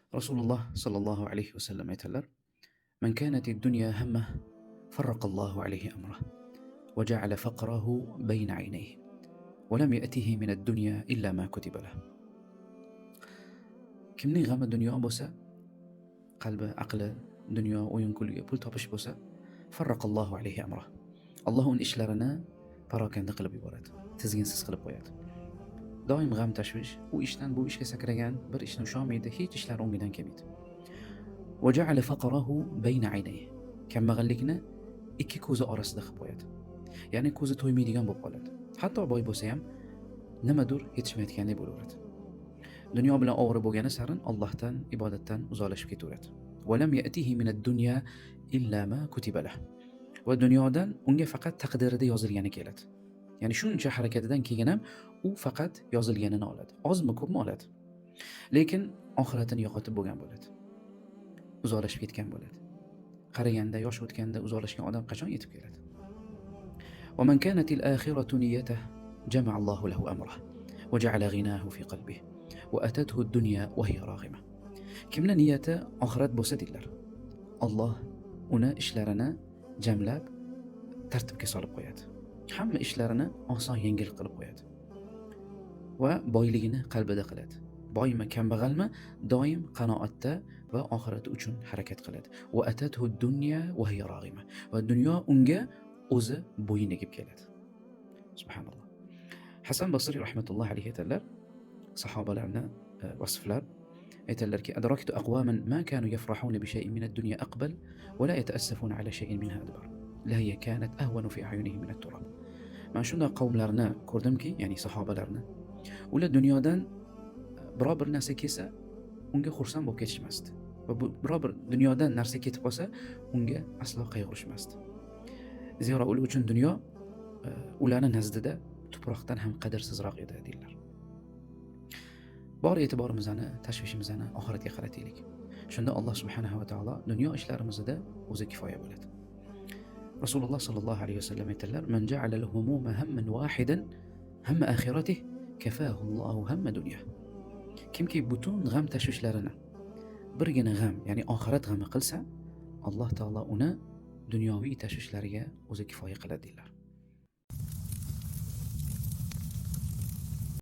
Rasululloh sollallohu alayhi vasallam aytadilar: "Man kanatid dunya hammah farraqallohu alayhi amrah va ja'ala faqrahu bayna 'aynayhi va lam ya'tihi min ad-dunya illa ma kutiba lahu." Kimning g'ami dunyo bo'lsa, qalbi, aqli dunyo, o'yin kulgi, pul topish bo'lsa, farraqallohu alayhi amrah. Alloh uning ishlarini parokanda qilib yuboradi, tizginsiz qilib qo'yadi. Doim g'am tashvish, u ishdan bu ishga sakragan, bir ishni usholmaydi, hech ishlar o'ngidan kelmaydi. Va ja'ala faqrahu bayna 'aynayhi. Kambag'allikni ikki ko'zi orasida qilib qo'yadi. Ya'ni ko'zi to'ymaydigan bo'lib qoladi. Hatto boy bo'lsa ham nimadir yetishmayotgandek bo'laveradi. Dunyo bilan ovora bo'lgani sarin Allohdan, ibodatdan uzoqlashib ketaveradi. Va lam ya'tihi min ad-dunya illa ma kutiba lahu. Va dunyodan unga faqat taqdirida yozilgani keladi. Ya'ni shuncha harakatidan keyin ham u faqat yozilganini oladi. Ozmi, ko'pmi oladi. Lekin oxiratini yo'qotib bo'lgan bo'ladi. Uzoqlashib ketgan bo'ladi. Qaraganda, yosh o'tganda uzoqlashgan odam qachon yetib keladi? Va man kanat al-akhiratu niyyatuhu jama'a Allohu lahu amrahu va ja'ala ghinahu fi qalbihi va atathu ad-dunya wa hiya raghima. Kimning niyati oxirat bo'lsa dedilar, Alloh uni ishlarini jamlab tartibga solib qo'yadi. Hamma ishlarini oson, yengil qilib qo'yadi. Va boyligini qalbida qiladi. Boymi, kambag'almi, doim qanoatda va oxirati uchun harakat qiladi. Va atathu ad-dunya wa hiya raghima. Va dunyo unga o'zi bo'yin egib keladi. Subhanalloh. Hasan Basri rahmatullohi alayhi aytadilar, sahobalarni vasflar aytadilarki: "Adraktu aqwaman ma kanu yafrahuna bi shay'in min ad-dunya aqbal wa la yata'assafuna ala shay'in minha adbar. La hiya kanat ahwanu fi a'yunihim min at-turab." Men shunday qavmlarni ko'rdimki, ya'ni sahobalarni, ular dunyodan biror bir narsa kelsa, unga xursand bo'lib ketishmasdi. Va biror bir dunyodan narsa ketib qolsa, unga aslo qayg'urishmasdi. Zero ular uchun dunyo ularning nazdida tuproqdan ham qadrsizroq edi deydilar. Bor e'tiborimizni, tashvishimizni oxiratga qarataylik. Shunda Alloh subhanahu va taolo dunyo ishlarimizda o'zi kifoya bo'ladi. Rasululloh sollallohu alayhi vasallam aytadilar: "Man ja'ala al-humuma hamman wahidan hamma akhiratihi kafahu Allohu hamma dunya." Kimki butun g'am tashvishlarini birgina g'am, ya'ni oxirat g'ami qilsa, Alloh taolo uni dunyoviy tashvishlariga o'zi kifoya qiladi deydilar.